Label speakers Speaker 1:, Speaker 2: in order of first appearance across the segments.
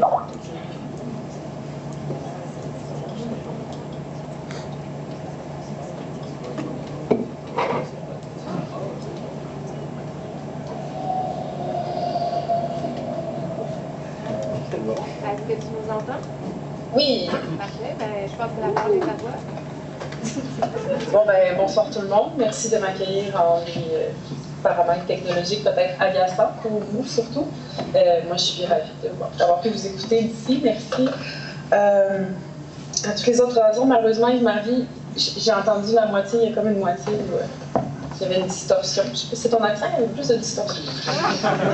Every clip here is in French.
Speaker 1: Est-ce que tu nous entends?
Speaker 2: Oui.
Speaker 1: Parfait. Ben, je pense que la parole est à toi.
Speaker 2: Bon, ben, bonsoir tout le monde. Merci de m'accueillir en des paramètres technologiques peut-être agaçants pour vous surtout. Moi, je suis ravie d'avoir pu vous écouter d'ici. Merci. À toutes les autres raisons, malheureusement, Yves-Marie, j'ai entendu la moitié, il y a comme une moitié où il y avait une distorsion. Je sais pas si c'est ton accent, il y avait plus de distorsion.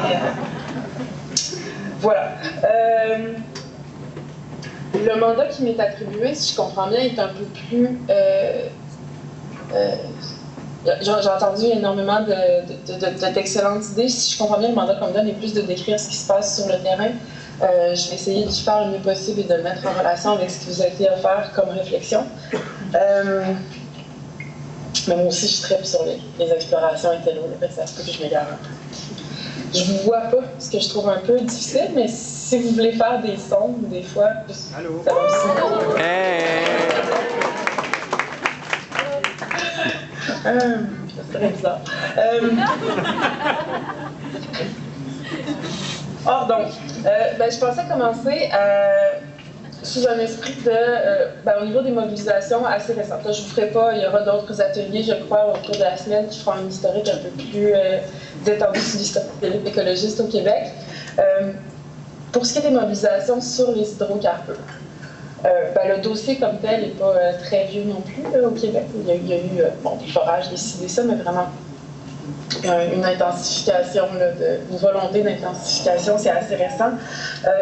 Speaker 2: Mais, voilà. Le mandat qui m'est attribué, si je comprends bien, est un peu plus... j'ai entendu énormément d'excellentes idées. Si je comprends bien, le mandat qu'on me donne est plus de décrire ce qui se passe sur le terrain. Je vais essayer de faire le mieux possible et de le mettre en relation avec ce qui vous a été offert comme réflexion. Mais moi aussi, je tripe sur les explorations intello. Ça se peut que je m'égare un peu. Je vous vois pas, ce que je trouve un peu difficile, mais si vous voulez faire des sons, des fois,
Speaker 3: allô?
Speaker 2: Ça va aussi. Ça serait bizarre. Or donc, ben, je pensais commencer sous un esprit de, au niveau des mobilisations assez récentes. Là, je ne vous ferai pas, il y aura d'autres ateliers, je crois, au cours de la semaine qui feront une historique un peu plus détendue sur l'histoire des luttes écologistes au Québec. Pour ce qui est des mobilisations sur les hydrocarbures, le dossier comme tel n'est pas très vieux non plus au Québec. Il y a eu des forages, des ça, mais vraiment une intensification, une volonté d'intensification, c'est assez récent.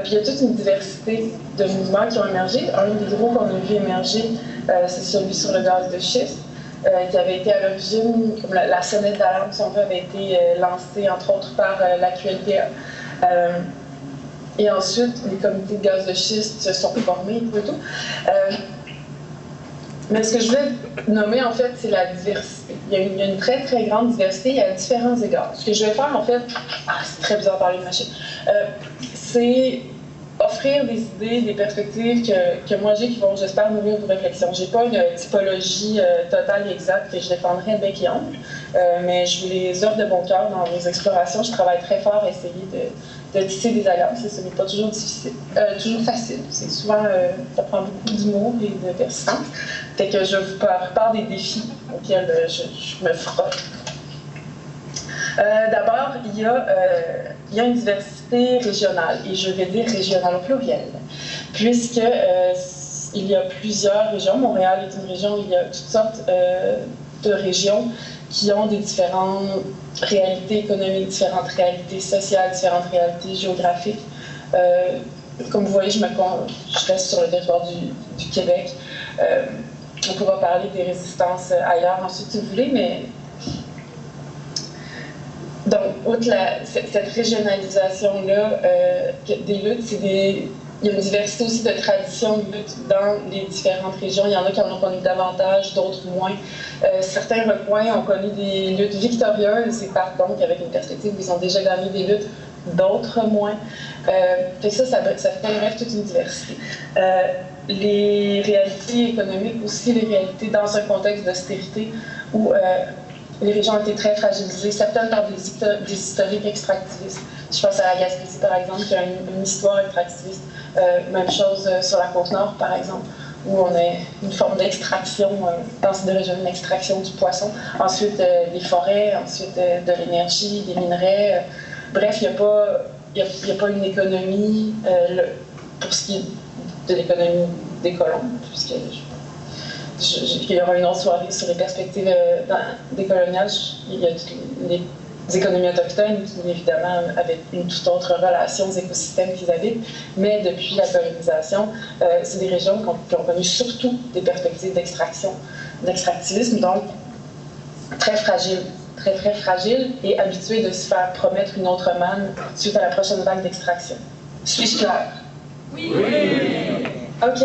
Speaker 2: Puis il y a toute une diversité de mouvements qui ont émergé. Un des groupes qu'on a vu émerger, c'est celui sur le gaz de schiste, qui avait été à l'origine, comme la sonnette d'alarme, si on veut, avait été lancée entre autres par la QLPA. Et ensuite, les comités de gaz de schiste se sont formés et tout. Mais ce que je voulais nommer, en fait, c'est la diversité. Il y a une très, très grande diversité à différents égards. Ce que je vais faire, en fait, c'est très bizarre de parler de machine, c'est offrir des idées, des perspectives que moi j'ai qui vont, j'espère, nourrir vos réflexions. Je n'ai pas une typologie totale et exacte que je défendrai bec et ongle, mais je vous les offre de bon cœur dans vos explorations. Je travaille très fort à essayer de tisser des alliances, et ce n'est pas toujours difficile, toujours facile. C'est souvent, ça prend beaucoup d'humour et de persistance. Fait que je vous prépare des défis auxquels je me frotte. D'abord, il y a une diversité régionale, et je vais dire régionale au pluriel, puisque il y a plusieurs régions. Montréal est une région où il y a toutes sortes de régions qui ont des différentes réalités économiques, différentes réalités sociales, différentes réalités géographiques. Comme vous voyez, je reste sur le territoire du Québec. On pourra parler des résistances ailleurs ensuite si vous voulez, mais donc, outre cette régionalisation-là des luttes, il y a une diversité aussi de traditions de lutte dans les différentes régions. Il y en a qui en ont connu davantage, d'autres moins. Certains recoins ont connu des luttes victorieuses et partent donc avec une perspective où ils ont déjà gagné des luttes, d'autres moins. Fait que ça fait bref toute une diversité. Les réalités économiques aussi, les réalités dans un contexte d'austérité où les régions ont été très fragilisées, certaines par des historiques extractivistes. Je pense à la Gaspésie, par exemple, qui a une histoire extractiviste. Même chose sur la Côte-Nord, par exemple, où on a une forme d'extraction, dans ces deux régions, une extraction du poisson. Ensuite, des forêts, ensuite de l'énergie, des minerais. Bref, il n'y a pas une économie, pour ce qui est de l'économie des colons, puisque il y aura une autre soirée sur les perspectives décoloniales. Il y a les économies autochtones qui, évidemment, avaient une toute autre relation aux écosystèmes qu'ils habitent. Mais depuis la colonisation, c'est des régions qui ont connu surtout des perspectives d'extractivisme, donc très fragiles. Très, très fragiles et habituées de se faire promettre une autre manne suite à la prochaine vague d'extraction. Suis-je claire?
Speaker 1: Oui!
Speaker 2: OK.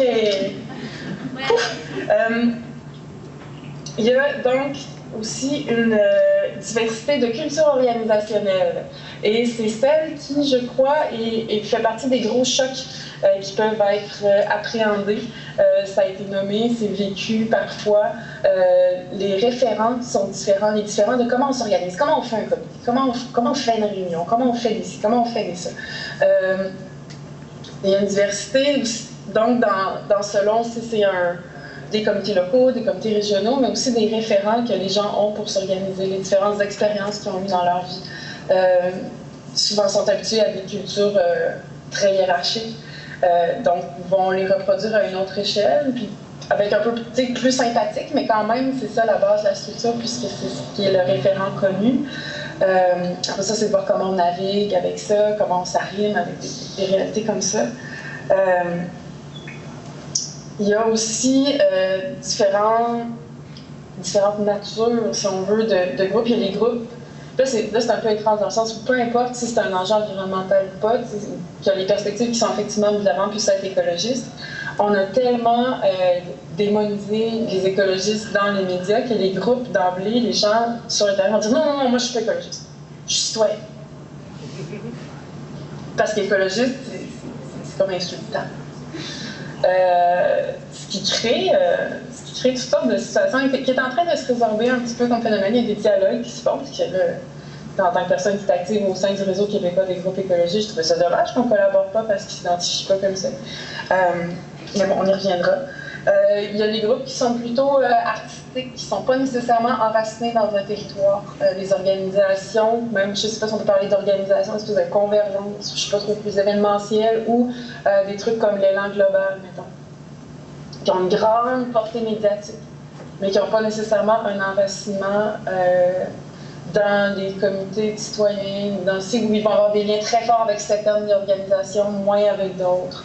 Speaker 2: Il y a donc aussi diversité de culture organisationnelle. Et c'est celle qui, je crois, et fait partie des gros chocs qui peuvent être appréhendés. Ça a été nommé, c'est vécu parfois. Les référents sont différents, les différents de comment on s'organise, comment on fait un comité, comment on fait une réunion, comment on fait des ci, comment on fait des ça. Il y a une diversité, donc dans selon si c'est des comités locaux, des comités régionaux, mais aussi des référents que les gens ont pour s'organiser, les différentes expériences qu'ils ont eues dans leur vie. Souvent sont habitués à des cultures très hiérarchiques, donc vont les reproduire à une autre échelle, puis avec un peu plus sympathique, mais quand même, c'est ça la base de la structure, puisque c'est ce qui est le référent connu. Après ça, c'est de voir comment on navigue avec ça, comment on s'arrime avec des réalités comme ça. Il y a aussi différentes natures, si on veut, de groupes. Il y a les groupes. Là, c'est un peu étrange dans le sens où peu importe si c'est un enjeu environnemental ou pas, qu'il y a les perspectives qui sont effectivement évidemment plus être écologistes. On a tellement démonisé les écologistes dans les médias que les groupes d'emblée, les gens sur le terrain vont dire non, moi je suis pas écologiste, je suis citoyen. Parce qu'écologiste, c'est comme insultant. Ce qui crée toutes sortes de situations qui est en train de se résorber un petit peu comme phénomène. Il y a des dialogues qui se font, puis en tant que personne qui est active au sein du réseau québécois des groupes écologistes, je trouvais ça dommage qu'on ne collabore pas parce qu'ils ne s'identifient pas comme ça. Mais bon, on y reviendra. Il y a des groupes qui sont plutôt artistiques, qui ne sont pas nécessairement enracinés dans un territoire. Les organisations, même, je ne sais pas si on peut parler d'organisation, une espèce de convergence, je ne sais pas trop, plus événementielle, ou des trucs comme l'élan global, mettons, qui ont une grande portée médiatique, mais qui n'ont pas nécessairement un enracinement dans les comités de citoyens, dans le site où ils vont avoir des liens très forts avec certaines organisations, moins avec d'autres.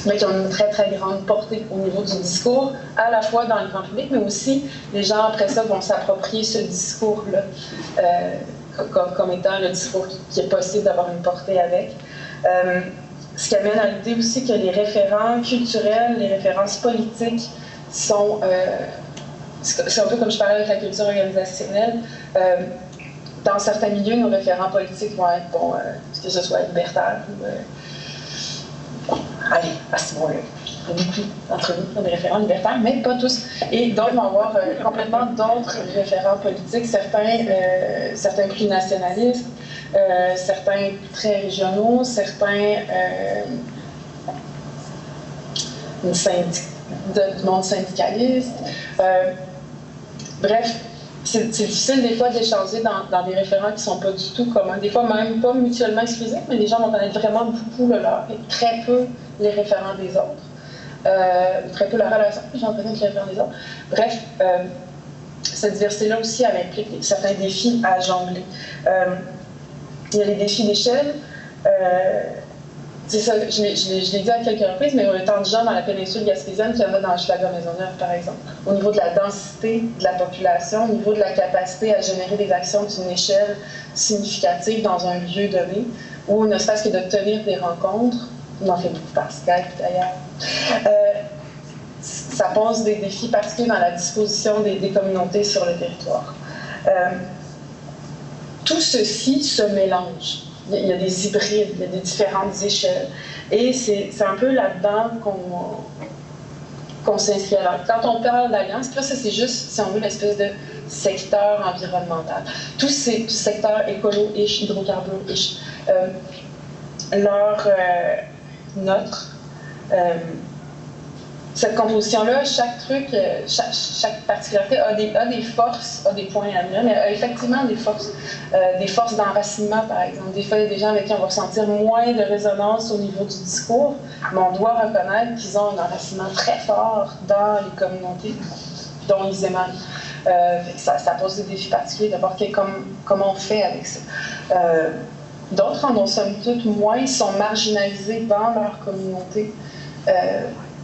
Speaker 2: Mais qui ont une très, très grande portée au niveau du discours, à la fois dans le grand public, mais aussi les gens, après ça, vont s'approprier ce discours-là comme étant le discours qui est possible d'avoir une portée avec. Ce qui amène à l'idée aussi que les référents culturels, les références politiques sont... c'est un peu comme je parlais avec la culture organisationnelle. Dans certains milieux, nos référents politiques vont être, que ce soit libertaires ou... allez, à ce moment-là, il y a beaucoup d'entre nous qui ont des référents libertaires, mais pas tous. Et d'autres vont avoir complètement d'autres référents politiques, certains plus nationalistes, certains très régionaux, certains du monde syndicaliste. Bref, c'est difficile des fois d'échanger dans des référents qui ne sont pas du tout communs. Des fois même pas mutuellement exclusifs, mais les gens vont connaître vraiment beaucoup le leur et très peu les référents des autres. Très peu la relation que les gens connaissent les référents des autres. Bref, cette diversité-là aussi, elle implique certains défis à jongler. Il y a les défis d'échelle. C'est ça, je l'ai dit à quelques reprises, mais il y a autant de gens dans la péninsule gaspésienne qu'il y en a dans Hochelaga-Maisonneuve, par exemple. Au niveau de la densité de la population, au niveau de la capacité à générer des actions d'une échelle significative dans un lieu donné, ou ne serait-ce que de tenir des rencontres, on en fait beaucoup par Skype d'ailleurs, ça pose des défis particuliers dans la disposition des communautés sur le territoire. Tout ceci se mélange. Il y a des hybrides, il y a des différentes échelles. Et c'est un peu là-dedans qu'on s'inscrit. Alors, quand on parle d'alliance, là, ça c'est juste, si on veut, l'espèce de secteur environnemental. Tous ces secteurs écolo-ish, hydrocarbures-ish, cette composition-là, chaque truc, chaque particularité a des forces, a des points à venir, mais a effectivement des forces d'enracinement, par exemple. Des fois, il y a des gens avec qui on va ressentir moins de résonance au niveau du discours, mais on doit reconnaître qu'ils ont un enracinement très fort dans les communautés dont ils émanent. Ça pose des défis particuliers de voir comment on fait avec ça. D'autres en ont somme toute moins, sont marginalisés dans leur communauté.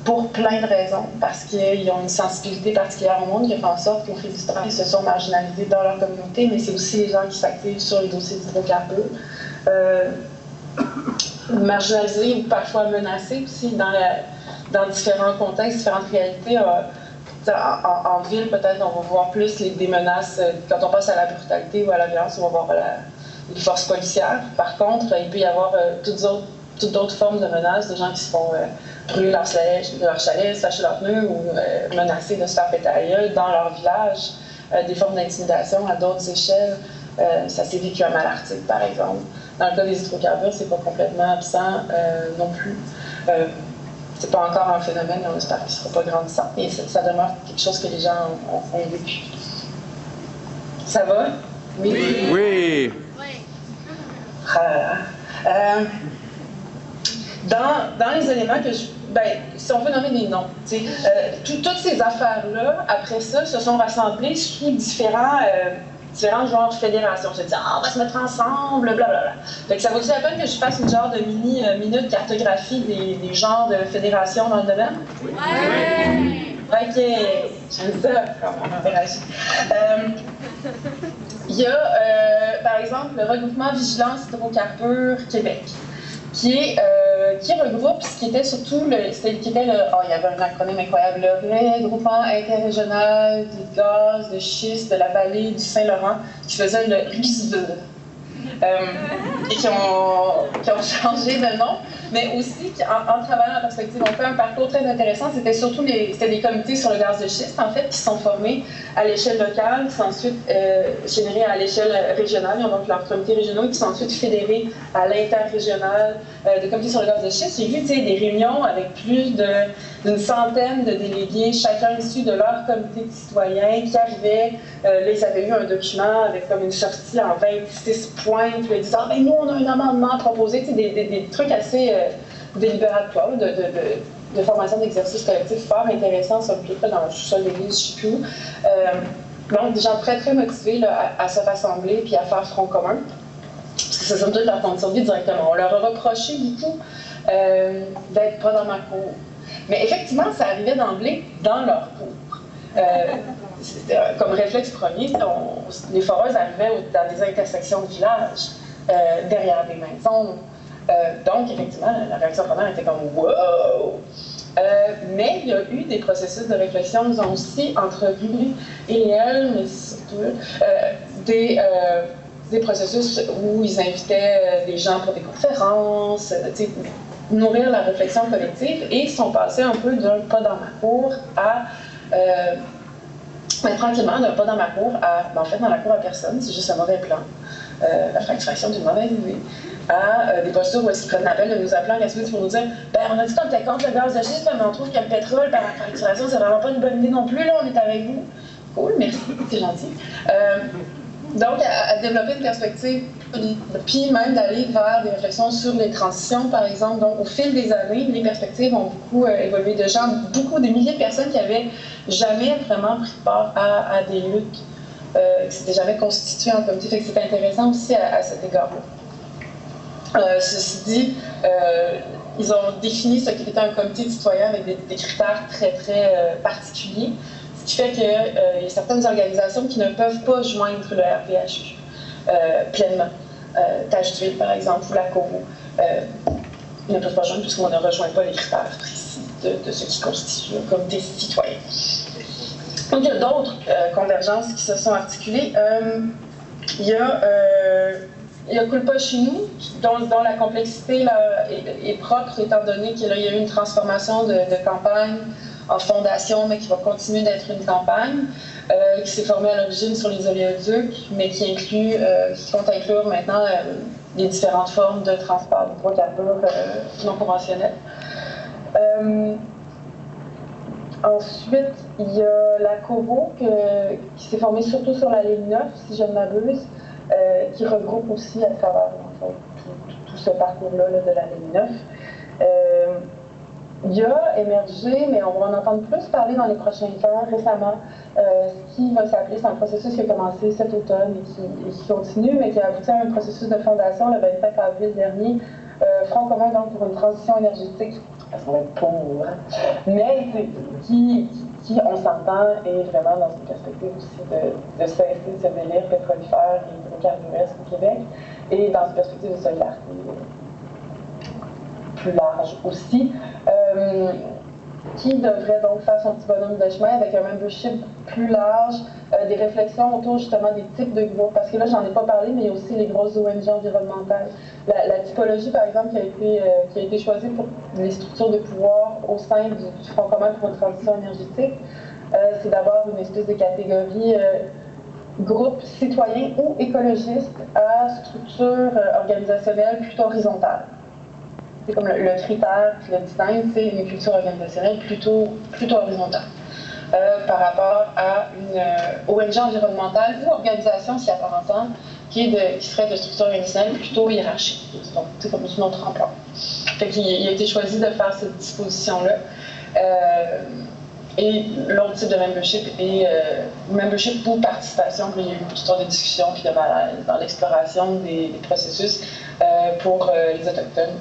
Speaker 2: Pour plein de raisons, parce qu'ils ont une sensibilité particulière au monde qui fait en sorte qu'au fil du temps, ils se sont marginalisés dans leur communauté, mais c'est aussi les gens qui s'activent sur les dossiers d'hydrocarbures. Marginalisés ou parfois menacés aussi dans différents contextes, différentes réalités. en ville, peut-être, on va voir plus des menaces. Quand on passe à la brutalité ou à la violence, on va voir les forces policières. Par contre, il peut y avoir toutes d'autres formes de menaces, de gens qui se font brûler leur chalet, s'acheter leurs pneus ou menacer de se faire péter à la gueule dans leur village. Des formes d'intimidation à d'autres échelles. Ça s'est vécu à Malartic, par exemple. Dans le cas des hydrocarbures, c'est pas complètement absent non plus. C'est pas encore un phénomène, on espère qu'il ne sera pas grandissant, mais ça demeure quelque chose que les gens ont vécu. Ça va? Oui?
Speaker 3: Oui!
Speaker 2: Dans les éléments que si on veut nommer des noms, toutes ces affaires-là, après ça, se sont rassemblées sous différents genres de fédérations. Je dis, on va se mettre ensemble, blablabla. Fait que ça vaut-il la peine que je fasse une genre de minute cartographie des genres de fédérations dans le domaine?
Speaker 1: Ouais!
Speaker 2: OK, j'aime ça, comment on interagit. Il y a, par exemple, le regroupement Vigilance Hydrocarbures Québec, qui regroupe ce qui était surtout il y avait un acronyme incroyable, le regroupement interrégional des gaz de schiste de la vallée du Saint-Laurent, qui faisait le RISV, et qui ont changé de nom, mais aussi en travaillant en perspective, on fait un parcours très intéressant. C'était des comités sur le gaz de schiste, en fait, qui sont formés à l'échelle locale, qui sont ensuite générés à l'échelle régionale. Ils ont donc leurs comités régionaux qui sont ensuite fédérés à l'interrégional de comités sur le gaz de schiste. J'ai vu des réunions avec plus d'une centaine de délégués, chacun issu de leur comité de citoyens, qui arrivaient. Là, ils avaient eu un document avec comme une sortie en 26 points, puis ils disaient « Ah, ben nous, on a un amendement proposé », des trucs assez délibératoires, de formation d'exercice collectif fort intéressant, ça me plaît dans le sous-sol d'église, je ne sais plus où. Donc, des gens très, très motivés là, à se rassembler puis à faire front commun. Parce que c'est somme toute leur condition de vie directement. On leur a reproché beaucoup d'être pas dans ma cour. Mais effectivement, ça arrivait d'emblée dans leur cour. Comme réflexe premier, les foreuses arrivaient dans des intersections de villages, derrière des maisons. Donc, effectivement, la réaction première était comme « wow ». Mais il y a eu des processus de réflexion, nous avons aussi entrevu, et elle, mais surtout, des processus où ils invitaient des gens pour des conférences, nourrir la réflexion collective, et ils sont passés un peu d'un pas dans ma cour à tranquillement, d'un pas dans ma cour à, en fait, dans la cour à personne, c'est juste un mauvais plan, la fracturation d'une mauvaise idée, à des postures où est-ce qu'ils prennent l'appel de nous appeler en Gaspésie pour nous dire « Ben, on a dit qu'on était contre le gaz de schiste, mais on trouve que le pétrole par la fracturation, c'est vraiment pas une bonne idée non plus, là, on est avec vous. » Cool, merci, c'est gentil. Donc, à développer une perspective, puis même d'aller vers des réflexions sur les transitions, par exemple. Donc, au fil des années, les perspectives ont beaucoup évolué. Des milliers de personnes qui n'avaient jamais vraiment pris part à des luttes, qui ne s'étaient jamais constituées en comité. Fait que c'est intéressant aussi à cet égard-là. Ceci dit, ils ont défini ce qui était un comité de citoyens avec des critères très, très particuliers. Ce qui fait qu'il y a certaines organisations qui ne peuvent pas joindre le RPHU pleinement. Tache d'huile, par exemple, ou la COVO, ils ne peuvent pas joindre puisqu'on ne rejoint pas les critères précis de ce qui constitue un comité citoyen. Donc, il y a d'autres convergences qui se sont articulées. Il y a Culpa chez nous, dont la complexité là, est propre, étant donné qu'il y a eu une transformation de campagne en fondation, mais qui va continuer d'être une campagne, qui s'est formée à l'origine sur les oléoducs, mais qui compte inclure maintenant les différentes formes de transport d'hydrocarbures non conventionnels. Ensuite, il y a la COVO qui s'est formée surtout sur la ligne 9, si je ne m'abuse, qui regroupe aussi à travers tout ce parcours-là de la ligne 9. Il y a émergé, mais on va en entendre plus parler dans les prochains temps, récemment, ce qui va s'appeler, c'est un processus qui a commencé cet automne et qui continue, mais qui a abouti à un processus de fondation le 25 avril dernier, Front commun donc pour une transition énergétique, parce qu'on va être pauvre, mais qui, on s'entend, est vraiment dans une perspective aussi de cesser de ce délire pétrolifère et hydrocarburesque au Québec, et dans une perspective de solidarité plus large aussi. qui devrait donc faire son petit bonhomme de chemin avec un membership plus large, des réflexions autour justement des types de groupes, parce que là j'en ai pas parlé, mais il y a aussi les grosses ONG environnementales. La typologie par exemple qui a été choisie pour les structures de pouvoir au sein du Front commun pour une transition énergétique, c'est d'avoir une espèce de catégorie groupe citoyen ou écologiste à structure organisationnelle plutôt horizontale. C'est comme le critère qui le distingue, c'est une culture organisationnelle plutôt horizontale. Par rapport à une ONG environnementale ou organisation s'y apparentant qui serait de structure organisationnelle plutôt hiérarchique, donc c'est comme une autre emploi. Fait qu'il a été choisi de faire cette disposition-là. Et l'autre type de membership est membership pour participation. Puis il y a eu toutes sortes de discussions puis de malaise dans l'exploration des processus pour les Autochtones.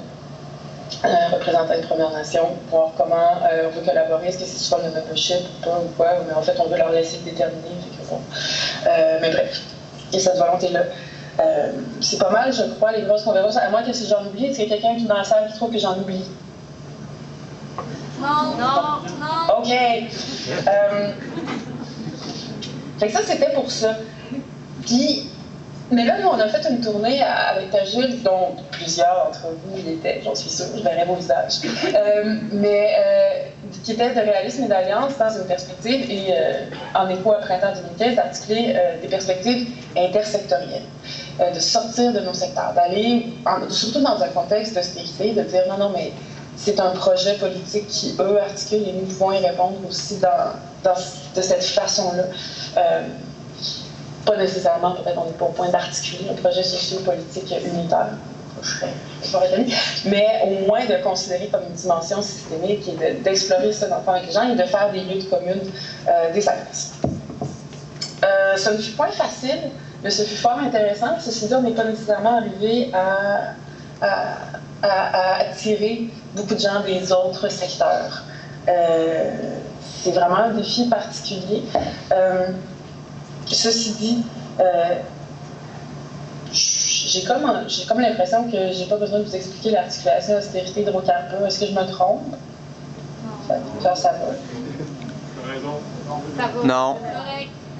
Speaker 2: Représentants des Premières Nations, voir comment on veut collaborer, est-ce que c'est souvent le membership ou pas, ou quoi, mais en fait on veut leur laisser déterminer, fait que bon. Mais bref, et cette volonté-là. C'est pas mal, je crois, les grosses convergences, à moins que si j'en oublie, est-ce qu'il y a quelqu'un qui est dans la salle qui trouve que j'en oublie?
Speaker 1: Non.
Speaker 2: OK. Fait que ça, c'était pour ça. Puis, mais là, nous, on a fait une tournée avec ta Jules, dont plusieurs d'entre vous y étaient, j'en suis sûre, je verrai vos visages, qui était de réalisme et d'alliance dans une perspective, et en écho à Printemps 2015, d'articuler des perspectives intersectorielles, de sortir de nos secteurs, d'aller, surtout dans un contexte d'austérité, de dire non, mais c'est un projet politique qui, eux, articule et nous pouvons y répondre aussi de cette façon-là. Pas nécessairement, peut-être on n'est pas au point d'articuler un projet socio-politique unitaire, mais au moins de considérer comme une dimension systémique et d'explorer ça dans le fond avec les gens et de faire des luttes communes des adresses. Ça ne fut pas facile, mais ce fut fort intéressant. Ceci dit, on n'est pas nécessairement arrivé à attirer beaucoup de gens des autres secteurs. C'est vraiment un défi particulier. Ceci dit, j'ai comme l'impression que j'ai pas besoin de vous expliquer l'articulation austérité hydrocarbures. Est-ce que je me trompe? Genre, ça va?
Speaker 3: T'as raison.
Speaker 1: Ça va.
Speaker 4: Non.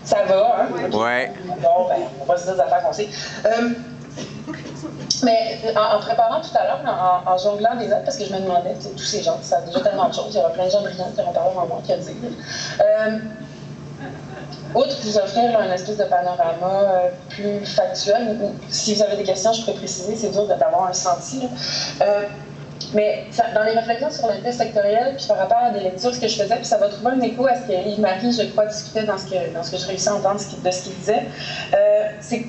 Speaker 2: Ça va, hein?
Speaker 4: Ouais.
Speaker 2: Bon, ben, on va se dire des affaires qu'on sait. Mais en préparant tout à l'heure, en jonglant des notes, parce que je me demandais, tous ces gens, ça a déjà tellement de choses, il y aura plein de gens brillants qui auront parlé avant moi qui a dit. Outre vous offrir un espèce de panorama plus factuel, ou si vous avez des questions, je pourrais préciser, c'est dur d'avoir un senti. Mais dans les réflexions sur l'intersectoriel, puis par rapport à des lectures, ce que je faisais, puis ça va trouver un écho à ce que Yves-Marie, je crois, discutait dans ce que je réussis à entendre de ce qu'il disait, c'est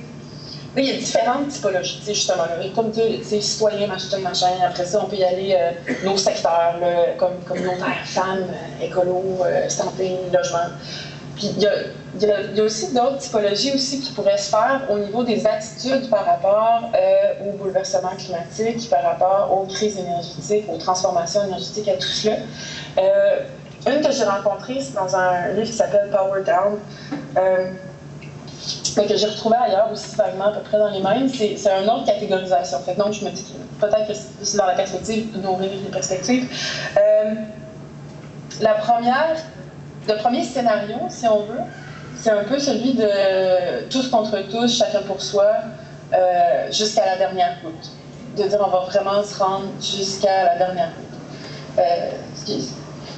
Speaker 2: il y a différentes typologies, justement, comme citoyens, machin, après ça, on peut y aller nos secteurs, comme communautaire, femmes, écolo, santé, logement. Puis il y a aussi d'autres typologies aussi qui pourraient se faire au niveau des attitudes par rapport au bouleversement climatique, par rapport aux crises énergétiques, aux transformations énergétiques, à tout cela. Une que j'ai rencontrée, c'est dans un livre qui s'appelle Power Down, mais que j'ai retrouvé ailleurs aussi vaguement à peu près dans les mêmes, c'est une autre catégorisation. Fait que donc je me dis que peut-être que c'est dans la perspective de nourrir les perspectives. Le premier scénario, si on veut, c'est un peu celui de tous contre tous, chacun pour soi, jusqu'à la dernière goutte. De dire on va vraiment se rendre jusqu'à la dernière goutte. Ce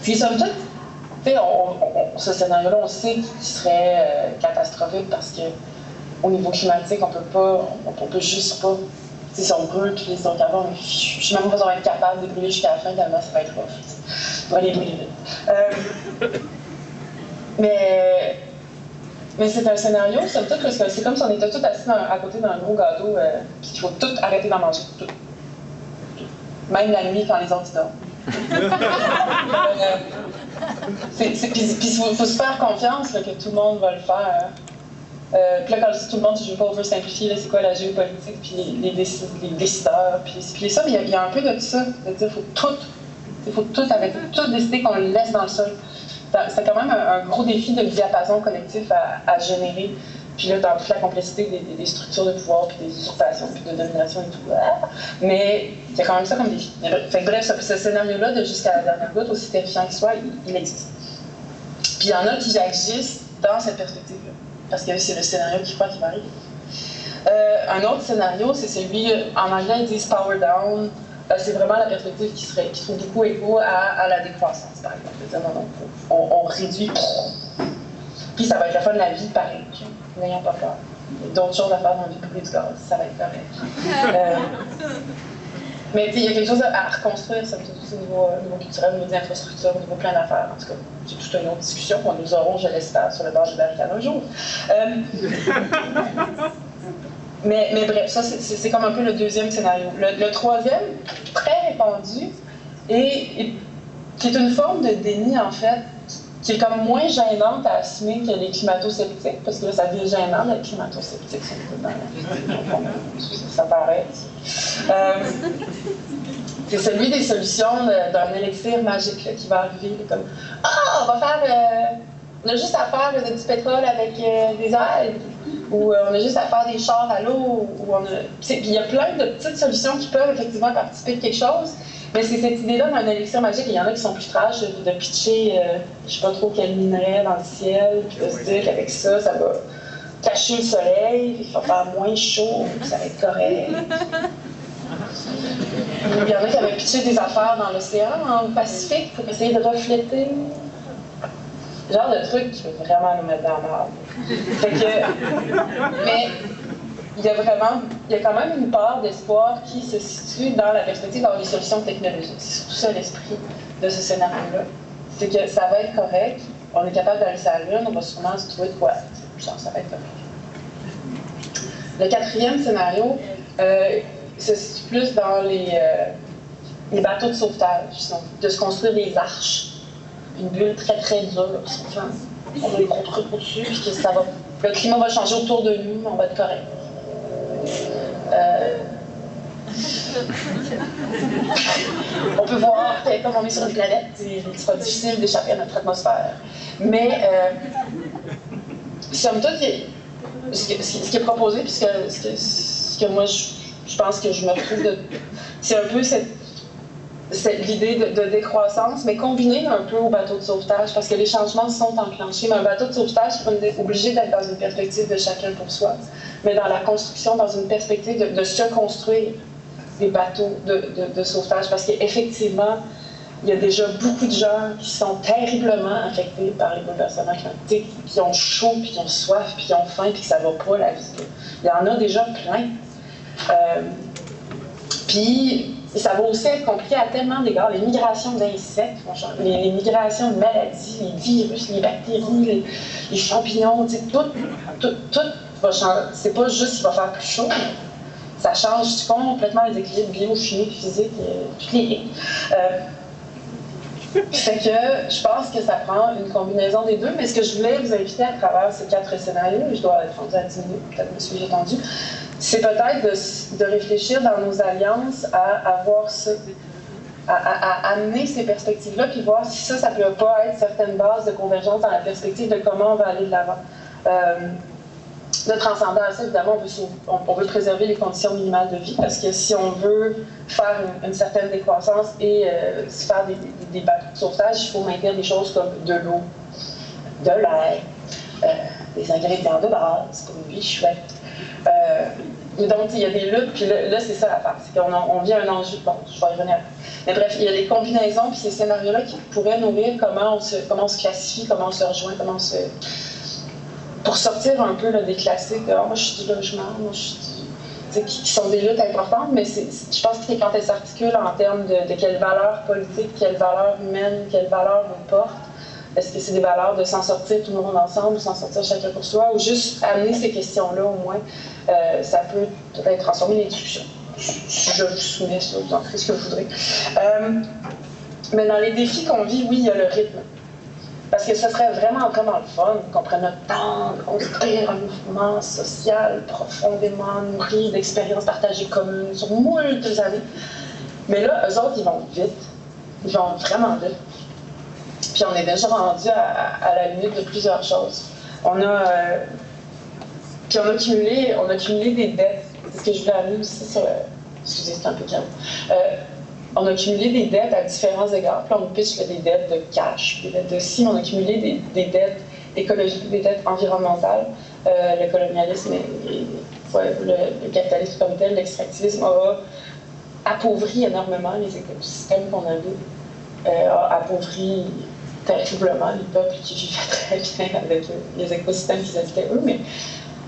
Speaker 2: qui somme toute, ce scénario-là, on sait qu'il serait catastrophique parce qu'au niveau climatique, on peut juste pas. Si on brûle tous les hydrocarbures, je suis même pas être capable de brûler jusqu'à la fin, tellement ça va être rough. On va les brûler vite. Mais c'est un scénario, somme toute, parce que c'est comme si on était tous assis à côté d'un gros gâteau, puis qu'il faut tout arrêter d'en manger. Tout. Même la nuit quand les autres dorment. Puis il faut se faire confiance là, que tout le monde va le faire. Puis là, quand je dis tout le monde, je ne veux pas oversimplifier, c'est quoi la géopolitique, puis les décideurs, puis ça, mais il y a un peu de ça, de dire il faut tout arrêter, tout décider qu'on le laisse dans le sol. C'est quand même un gros défi de diapason collectif à générer Puis là, dans toute la complexité des structures de pouvoir, puis des usurpations, puis de domination et tout. Mais il y a quand même ça comme défi. Fait que bref, ce scénario-là, de jusqu'à la dernière goutte, aussi terrifiant qu'il soit, il existe. Puis il y en a qui agissent dans cette perspective-là, parce que c'est le scénario qu'ils croient qu'il va arriver. Un autre scénario, c'est celui, en anglais, ils disent power down. C'est vraiment la perspective qui trouve beaucoup écho à la décroissance, par exemple. Dire, non, on réduit, puis ça va être la fin de la vie, pareil. N'ayons pas peur. Il y a d'autres choses à faire dans la vie, brûler du gaz, ça va être correct. Mais il y a quelque chose à reconstruire, ça, au niveau culturel, au niveau des infrastructures, au niveau plein d'affaires. En tout cas, c'est toute une autre discussion qu'on nous aurons, je l'espère, sur le bord du barricade un jour. Mais bref, ça, c'est comme un peu le deuxième scénario. Le troisième, très répandu, et qui est une forme de déni, en fait, qui est comme moins gênante à assumer que les climato-sceptiques, parce que là, ça devient gênant d'être climato-sceptique, ça paraît. C'est celui des solutions d'un élixir magique là, qui va arriver, comme « Ah, on a juste à faire du pétrole avec des algues », ou on a juste à faire des chars à l'eau, il y a plein de petites solutions qui peuvent effectivement participer de quelque chose. Mais c'est cette idée-là d'un élixir magique, et il y en a qui sont plus trash, de pitcher, je sais pas trop quel minerai dans le ciel, puis de se dire qu'avec ça, ça va cacher le soleil, il va faire moins chaud, ça va être correct. Il y en a qui avaient pitché des affaires dans l'océan, dans le Pacifique, pour essayer de refléter. Le genre de truc qui peut vraiment nous mettre dans la merde. Fait que, mais il y a quand même une part d'espoir qui se situe dans la perspective d'avoir des solutions technologiques. C'est surtout ça l'esprit de ce scénario-là. C'est que ça va être correct, on est capable d'aller sur la Lune, on va sûrement se trouver de quoi. Genre, ça va être correct. Le quatrième scénario se situe plus dans les bateaux de sauvetage, de se construire des arches. Une bulle très très dure, on a des gros trucs au-dessus, puis que le climat va changer autour de nous, mais on va être correct. On peut voir que comme on est sur une planète, il sera difficile d'échapper à notre atmosphère. Mais, somme toute, ce qui est proposé, puis ce que moi je pense que je me retrouve de. C'est un peu l'idée de décroissance, mais combinée un peu au bateau de sauvetage, parce que les changements sont enclenchés. Mais un bateau de sauvetage, on est obligé d'être dans une perspective de chacun pour soi, mais dans la construction, dans une perspective de se construire des bateaux de sauvetage, parce qu'effectivement, il y a déjà beaucoup de gens qui sont terriblement affectés par les bouleversements climatiques, qui ont chaud, puis qui ont soif, puis qui ont faim, puis que ça va pas la vie. Il y en a déjà plein. Puis ça va aussi être compliqué à tellement d'égards. Les migrations d'insectes vont changer, les migrations de maladies, les virus, les bactéries, les champignons, tout va changer. C'est pas juste qu'il va faire plus chaud, mais ça change complètement les équilibres biochimiques, physiques, toutes les lignes. Fait que je pense que ça prend une combinaison des deux, mais ce que je voulais vous inviter à travers ces 4 scénarios, je dois être rendu à 10 minutes, peut-être me suis-je étendue, c'est peut-être de réfléchir dans nos alliances à avoir ça, à amener ces perspectives-là, puis voir si ça peut pas être certaines bases de convergence dans la perspective de comment on va aller de l'avant. De transcendant à ça, évidemment, on veut préserver les conditions minimales de vie, parce que si on veut faire une certaine décroissance et faire des bateaux de sauvetage, il faut maintenir des choses comme de l'eau, de l'air, des ingrédients de base pour une vie chouette. Donc, il y a des luttes, puis là c'est ça l'affaire, c'est qu'on vit un enjeu, bon, je vais y revenir après. Mais bref, il y a des combinaisons, puis ces scénarios-là qui pourraient nourrir comment on se classifie, comment on se rejoint, comment on se... Pour sortir un peu là, des classiques de « moi je suis du logement, moi je suis du... » qui sont des luttes importantes, mais je pense que quand elles s'articulent en termes de quelles valeurs politiques, quelles valeurs humaines, quelles valeurs on porte, est-ce que c'est des valeurs de s'en sortir tout le monde ensemble, ou s'en sortir chacun pour soi, ou juste amener ces questions-là au moins, ça peut peut-être transformer les discussions. Je vous soumets ça, vous en ferez ce que vous voudrez. Mais dans les défis qu'on vit, oui, il y a le rythme. Parce que ce serait vraiment le fun qu'on prenne notre temps de construire un mouvement social profondément nourri d'expériences partagées communes sur moultes années. Mais là, eux autres, ils vont vite. Ils vont vraiment vite. Puis on est déjà rendu à la limite de plusieurs choses. On a Puis on a cumulé des dettes. C'est ce que je voulais amener aussi sur le... Excusez, c'est un peu calme. On a cumulé des dettes à différents égards. Puis là, on pitch des dettes de cash, des dettes de ci. On a cumulé des dettes écologiques, des dettes environnementales. Le colonialisme le capitalisme comme tel, l'extractivisme a appauvri énormément les écosystèmes qu'on avait, a appauvri terriblement les peuples qui vivaient très bien avec les écosystèmes qu'ils habitaient eux. Mais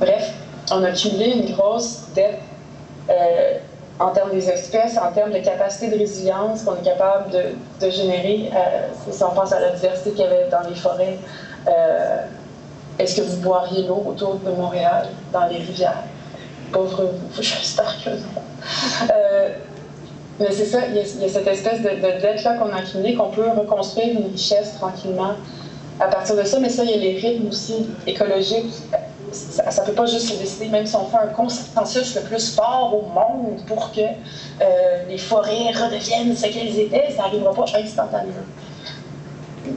Speaker 2: bref, on a cumulé une grosse dette en termes des espèces, en termes de capacité de résilience qu'on est capable de générer. Si on pense à la diversité qu'il y avait dans les forêts, est-ce que vous boiriez l'eau autour de Montréal, dans les rivières? Pauvre vous, j'espère que non. Mais c'est ça, il y a cette espèce de dette-là qu'on a accumulée, qu'on peut reconstruire une richesse tranquillement à partir de ça. Mais ça, il y a les rythmes aussi écologiques. Ça ne peut pas juste se décider, même si on fait un consensus le plus fort au monde pour que les forêts redeviennent ce qu'elles étaient, ça n'arrivera pas instantanément.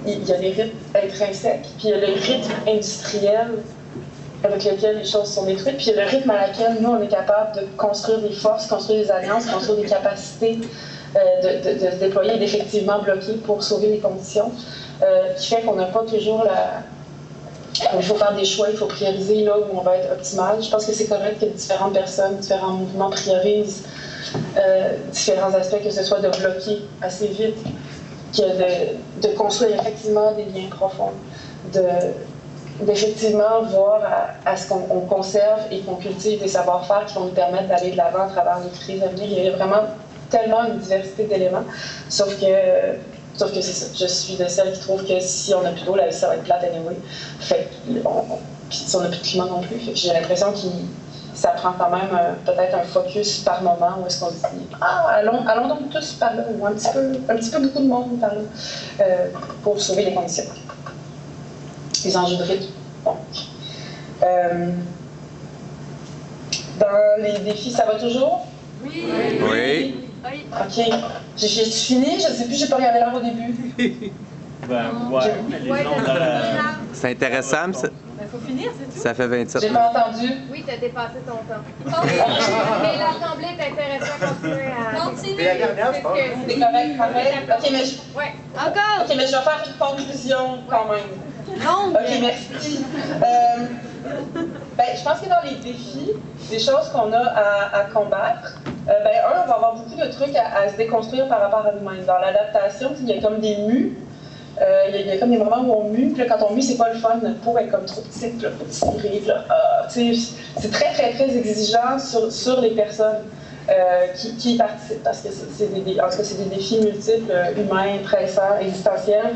Speaker 2: Il y a des rythmes intrinsèques, puis il y a le rythme industriel avec lequel les choses sont détruites, puis il y a le rythme à laquelle nous, on est capable de construire des forces, construire des alliances, construire des capacités de se déployer et d'effectivement bloquer pour sauver les conditions, qui fait qu'on n'a pas toujours la... Il faut faire des choix, il faut prioriser là où on va être optimal. Je pense que c'est correct que différentes personnes, différents mouvements priorisent différents aspects, que ce soit de bloquer assez vite, que de construire effectivement des liens profonds, d'effectivement voir à ce qu'on conserve et qu'on cultive des savoir-faire qui vont nous permettre d'aller de l'avant à travers les crises à venir. Il y a vraiment tellement une diversité d'éléments, sauf que c'est ça. Je suis de celles qui trouvent que si on n'a plus d'eau, la vie, ça va être plate anyway. Fait puis si on n'a plus de climat non plus, j'ai l'impression que ça prend quand même peut-être un focus par moment où est-ce qu'on se dit « Ah, allons donc tous par là » ou un petit peu beaucoup de monde par là pour sauver les conditions. Les enjeux de rythme. Donc, dans les défis, ça va toujours?
Speaker 1: Oui.
Speaker 4: Oui.
Speaker 2: OK. J'ai fini? Je ne sais plus, j'ai pas regardé l'heure au début.
Speaker 3: Ben, ouais.
Speaker 4: C'est intéressant, mais
Speaker 1: Il faut finir, c'est tout.
Speaker 4: ça fait 27
Speaker 2: J'ai pas entendu.
Speaker 1: Oui, t'as dépassé ton temps. Mais l'assemblée est intéressante à continuer à... Continue.
Speaker 2: C'est correct, pareil. OK, mais
Speaker 1: Ouais. Encore.
Speaker 2: OK, mais je vais faire une conclusion quand même.
Speaker 1: Non.
Speaker 2: OK, merci. Je pense que dans les défis, des choses qu'on a à combattre, on va avoir beaucoup de trucs à se déconstruire par rapport à nous-mêmes. Dans l'adaptation, il y a comme des mues. Il y a comme des moments où on mue, puis là, quand on mue, c'est pas le fun, notre peau est comme trop petite, là, faut tirer, là. C'est très, très, très exigeant sur les personnes qui y participent, parce que c'est des défis multiples, humains, pressants, existentiels.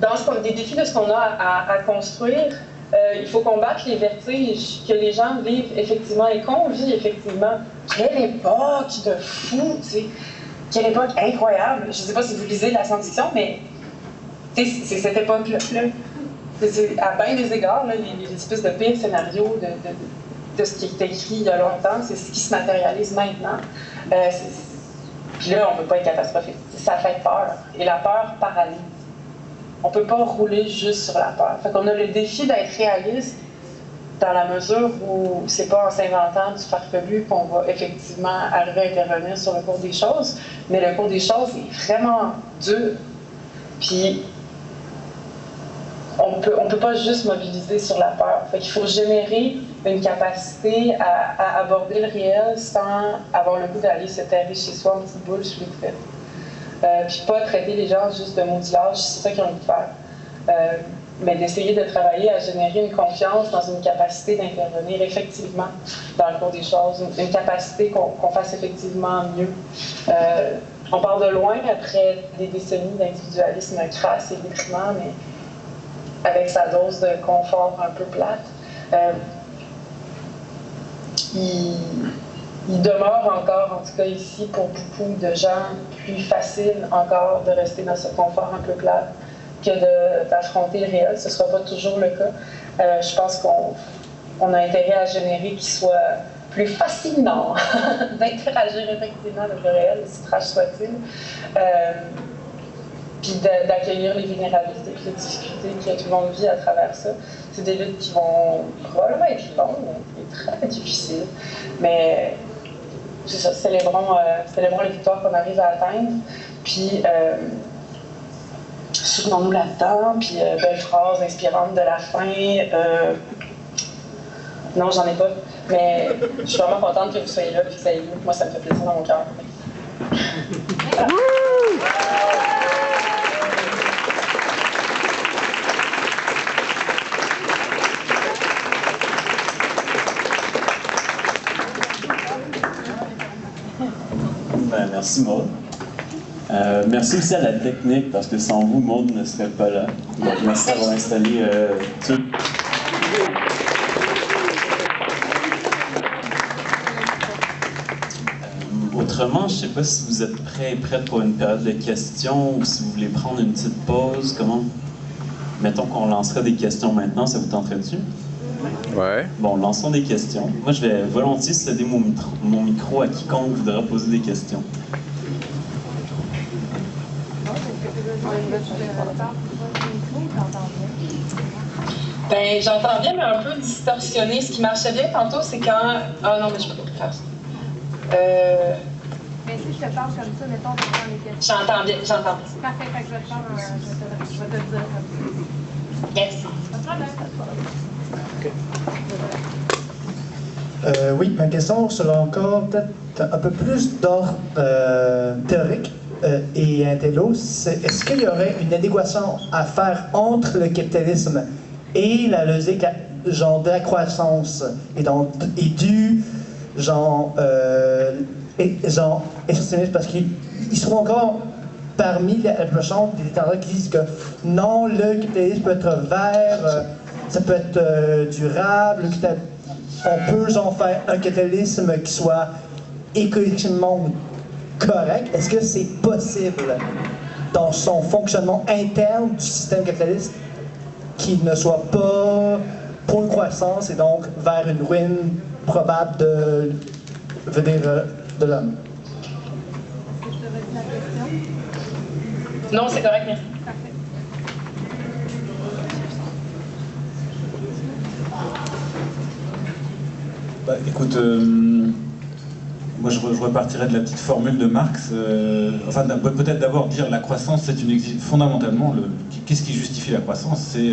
Speaker 2: Dans des défis de ce qu'on a à construire, il faut combattre les vertiges que les gens vivent effectivement et qu'on vit effectivement. Quelle époque de fou, tu sais! Quelle époque incroyable! Je ne sais pas si vous lisez la science-fiction, mais c'est cette époque-là. À bien des égards, là, les espèces de pires scénarios de ce qui est écrit il y a longtemps, c'est ce qui se matérialise maintenant. Puis là, on ne peut pas être catastrophique. Ça fait peur. Et la peur paralyse. On ne peut pas rouler juste sur la peur. Fait qu'on a le défi d'être réaliste dans la mesure où c'est pas en s'inventant du farfelu qu'on va effectivement arriver à intervenir sur le cours des choses, mais le cours des choses est vraiment dur. Puis on peut pas juste mobiliser sur la peur. Fait qu'il faut générer une capacité à aborder le réel sans avoir le goût d'aller se terrer chez soi en petite boule sous les couvertes. Puis pas traiter les gens juste de mutilage, c'est ça qu'ils ont envie de faire. Mais d'essayer de travailler à générer une confiance dans une capacité d'intervenir effectivement dans le cours des choses, une capacité qu'on fasse effectivement mieux. On part de loin après des décennies d'individualisme crasse et déprimant, mais avec sa dose de confort un peu plate. Il demeure encore, en tout cas ici, pour beaucoup de gens, plus facile encore de rester dans ce confort un peu plate que d'affronter le réel. Ce ne sera pas toujours le cas. Je pense qu'on a intérêt à générer qu'il soit plus fascinant d'interagir effectivement avec le réel, aussi trash soit-il. puis d'accueillir les vulnérabilités et les difficultés que tout le monde vit à travers ça. C'est des luttes qui vont probablement être longues et très difficiles, mais c'est ça, célébrons les victoires qu'on arrive à atteindre, puis soutenons-nous là-dedans, puis belle phrase inspirante de la fin. Non, j'en ai pas, mais je suis vraiment contente que vous soyez là, puis que ça ait vu. Moi, ça me fait plaisir dans mon cœur. Voilà.
Speaker 3: Ben, merci Maud. Merci aussi à la technique, parce que sans vous, Maud ne serait pas là. Donc merci d'avoir installé tout. Autrement, je ne sais pas si vous êtes prêts et prêtes pour une période de questions ou si vous voulez prendre une petite pause. Comment? Mettons qu'on lancera des questions maintenant, ça vous tenterait-tu?
Speaker 4: Ouais.
Speaker 3: Bon, lançons des questions. Moi, je vais volontiers céder mon micro à quiconque voudra poser des questions.
Speaker 2: Ben, j'entends bien, mais un peu distorsionné. Ce qui marchait bien tantôt, c'est quand... Ah non, mais je peux pas faire ça.
Speaker 1: Mais si je te parle comme ça, mettons, on va prendre les questions.
Speaker 2: J'entends bien, j'entends bien.
Speaker 1: Parfait, fait que je vais te faire je vais te le dire comme ça.
Speaker 2: Yes.
Speaker 1: Pas de problème, pas de problème.
Speaker 5: Oui, ma question sera encore peut-être un peu plus d'ordre théorique et intello. Est-ce qu'il y aurait une adéquation à faire entre le capitalisme et la logique genre de la croissance et du genre essentialiste, parce qu'ils seront encore parmi la plupart des tendants qui disent que non, le capitalisme peut être vert, ça peut être durable, on peut genre faire un capitalisme qui soit écologiquement correct. Est-ce que c'est possible dans son fonctionnement interne du système capitaliste qu'il ne soit pas pour une croissance et donc vers une ruine probable de l'homme?
Speaker 1: Est-ce que je te redis la question?
Speaker 2: Non, c'est correct, merci.
Speaker 1: Parfait.
Speaker 6: Bah, écoute, moi je repartirais de la petite formule de Marx. Enfin, peut-être d'abord dire la croissance, c'est fondamentalement, qu'est-ce qui justifie la croissance? C'est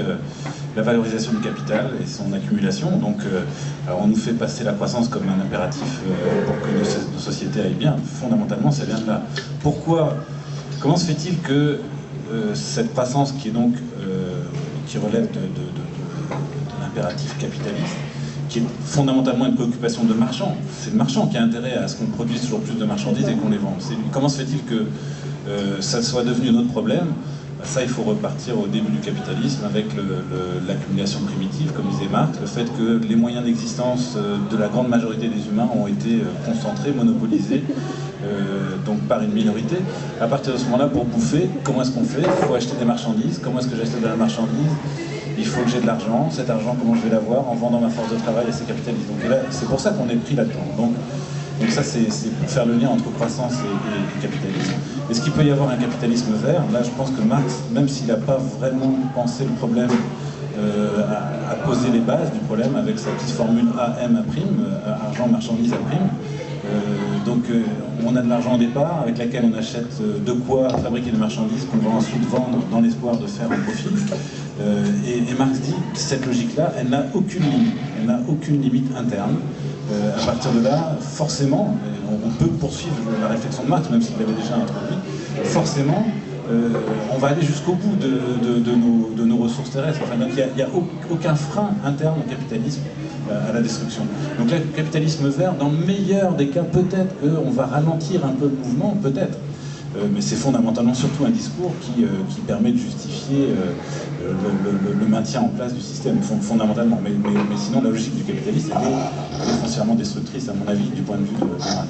Speaker 6: la valorisation du capital et son accumulation. Donc, alors on nous fait passer la croissance comme un impératif pour que nos sociétés aillent bien. Fondamentalement, ça vient de là. Comment se fait-il que cette croissance qui est donc qui relève de l'impératif capitaliste, qui est fondamentalement une préoccupation de marchand. C'est le marchand qui a intérêt à ce qu'on produise toujours plus de marchandises et qu'on les vende. Comment se fait-il que ça soit devenu notre problème? Ça, il faut repartir au début du capitalisme avec l'accumulation primitive, comme disait Marx, le fait que les moyens d'existence de la grande majorité des humains ont été concentrés, monopolisés, donc par une minorité. À partir de ce moment-là, pour bouffer, comment est-ce qu'on fait? Il faut acheter des marchandises. Comment est-ce que j'achète de la marchandise? Il faut que j'ai de l'argent. Cet argent, comment je vais l'avoir? En vendant ma force de travail à ces capitalistes. Donc là, c'est pour ça qu'on est pris là-dedans. Donc ça, c'est pour faire le lien entre croissance et capitalisme. Est-ce qu'il peut y avoir un capitalisme vert? Là, je pense que Marx, même s'il n'a pas vraiment pensé le problème, a posé les bases du problème avec sa petite formule AM A', argent, marchandise A'. Donc on a de l'argent au départ avec laquelle on achète de quoi fabriquer des marchandises qu'on va ensuite vendre dans l'espoir de faire un profit. Et Marx dit que cette logique-là, elle n'a aucune limite. Elle n'a aucune limite interne. À partir de là, forcément, on peut poursuivre la réflexion de Marx, même s'il l'avait déjà introduit, forcément, on va aller jusqu'au bout de nos ressources terrestres. Enfin, il n'y a aucun frein interne au capitalisme, à la destruction. Donc là, le capitalisme vert, dans le meilleur des cas, peut-être qu'on va ralentir un peu le mouvement, peut-être. Mais c'est fondamentalement surtout un discours qui permet de justifier le maintien en place du système, fondamentalement. Mais sinon, la logique du capitalisme, elle est foncièrement destructrice, à mon avis, du point de vue de Marx.